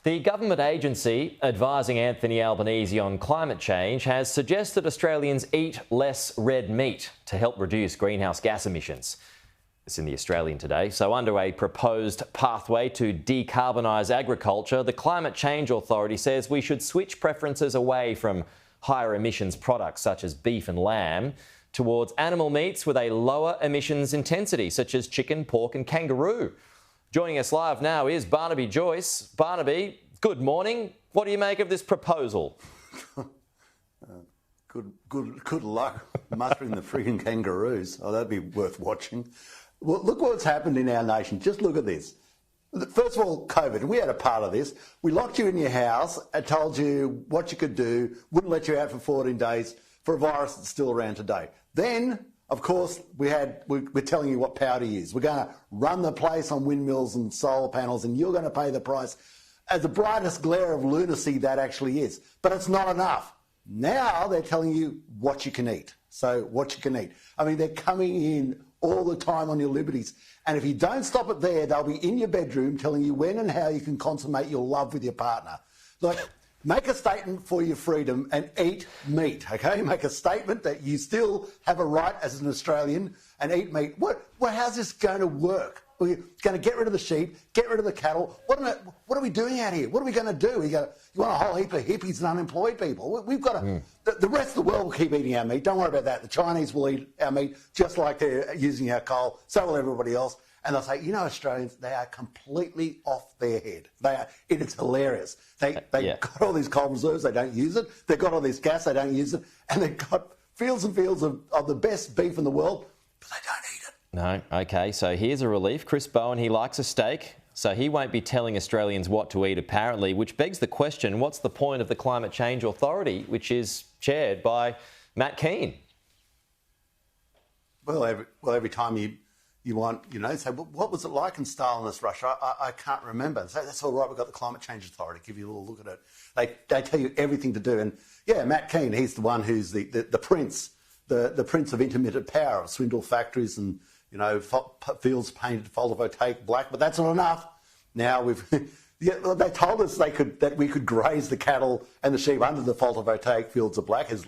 The government agency advising Anthony Albanese on climate change has suggested Australians eat less red meat to help reduce greenhouse gas emissions. It's in the Australian today. So under a proposed pathway to decarbonise agriculture, the Climate Change Authority says we should switch preferences away from higher emissions products such as beef and lamb towards animal meats with a lower emissions intensity, such as chicken, pork and kangaroo. Joining us live now is Barnaby Joyce. Barnaby, good morning. What do you make of this proposal? Good luck mustering the frigging kangaroos. Oh, that'd be worth watching. Well, look what's happened in our nation. Just look at this. First of all, COVID, and we had a part of this. We locked you in your house and told you what you could do, wouldn't let you out for 14 days for a virus that's still around today. Then, of course, we're telling you what power to use. We're going to run the place on windmills and solar panels, and you're going to pay the price. As the brightest glare of lunacy that actually is. But it's not enough. Now they're telling you what you can eat. So what you can eat. I mean, they're coming in all the time on your liberties. And if you don't stop it there, they'll be in your bedroom telling you when and how you can consummate your love with your partner. Like, make a statement for your freedom and eat meat, okay? Make a statement that you still have a right as an Australian and eat meat. How's this going to work? We're going to get rid of the sheep, get rid of the cattle. What are we doing out here? What are we going to do? You want a whole heap of hippies and unemployed people? We've got to... The rest of the world will keep eating our meat. Don't worry about that. The Chinese will eat our meat just like they're using our coal. So will everybody else. And they'll say, you know, Australians, they are completely off their head. It's hilarious. They got all these coal reserves, they don't use it. They've got all this gas, they don't use it. And they've got fields and fields of the best beef in the world, but they don't eat it. No, OK, so here's a relief. Chris Bowen, he likes a steak, so he won't be telling Australians what to eat apparently, which begs the question, what's the point of the Climate Change Authority, which is chaired by Matt Keane? Well, every time you want, say, well, what was it like in Stalinist Russia? I can't remember. So that's all right, we've got the Climate Change Authority, give you a little look at it. They tell you everything to do. And yeah, Matt Keane, he's the one who's the prince, the prince of intermittent power, of swindle factories and, fields painted photovoltaic black, but that's not enough. Now they told us that we could graze the cattle and the sheep under the photovoltaic fields of black, as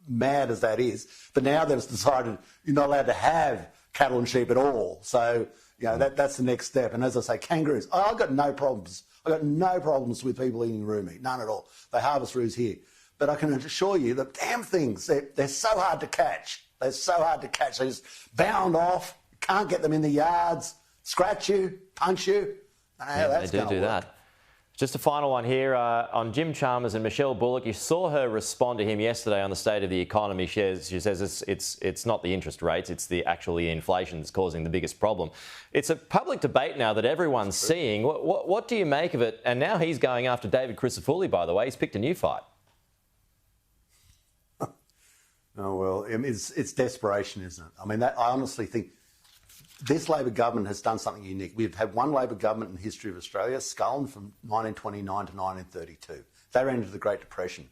mad as that is. But now they've decided you're not allowed to have cattle and sheep at all. So, that's the next step. And as I say, kangaroos, I've got no problems. I've got no problems with people eating roo meat, none at all. They harvest roos here. But I can assure you, the damn things, they're so hard to catch. They're so hard to catch. They just bound off, can't get them in the yards, scratch you, punch you. I don't know how that's going to work. That. Just a final one here on Jim Chalmers and Michelle Bullock. You saw her respond to him yesterday on the State of the Economy. She says it's not the interest rates, it's the inflation that's causing the biggest problem. It's a public debate now that everyone's seeing. What do you make of it? And now he's going after David Crisafulli, by the way. He's picked a new fight. Oh, well, it's desperation, isn't it? I mean, I honestly think this Labor government has done something unique. We've had one Labor government in the history of Australia, Scullin, from 1929 to 1932. They ran into the Great Depression.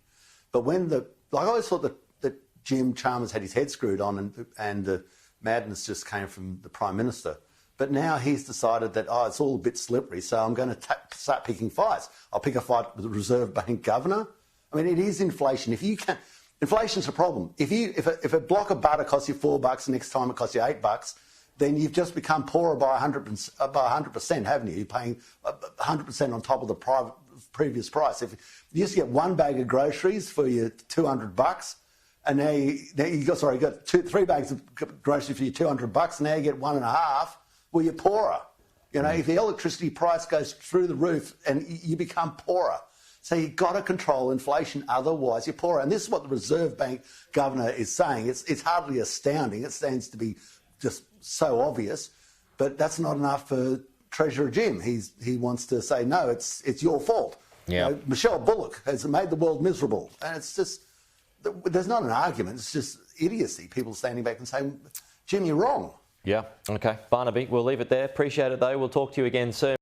But I always thought that Jim Chalmers had his head screwed on and the madness just came from the Prime Minister. But now he's decided that, it's all a bit slippery, so I'm going to start picking fights. I'll pick a fight with the Reserve Bank Governor. I mean, it is inflation. Inflation's a problem. If a block of butter costs you $4, next time it costs you $8, then you've just become poorer by 100%, haven't you? You're paying 100% on top of the previous price. If you used to get one bag of groceries for your $200, and now you got 3 bags of groceries for your $200, and now you get 1.5, well, you're poorer. If the electricity price goes through the roof and you become poorer. So you've got to control inflation, otherwise you're poorer. And this is what the Reserve Bank Governor is saying. It's hardly astounding. It stands to be just so obvious, but that's not enough for Treasurer Jim. He wants to say, no, it's your fault. Yeah. Michelle Bullock has made the world miserable. And it's just, there's not an argument. It's just idiocy. People standing back and saying, Jim, you're wrong. Yeah, OK. Barnaby, we'll leave it there. Appreciate it, though. We'll talk to you again soon.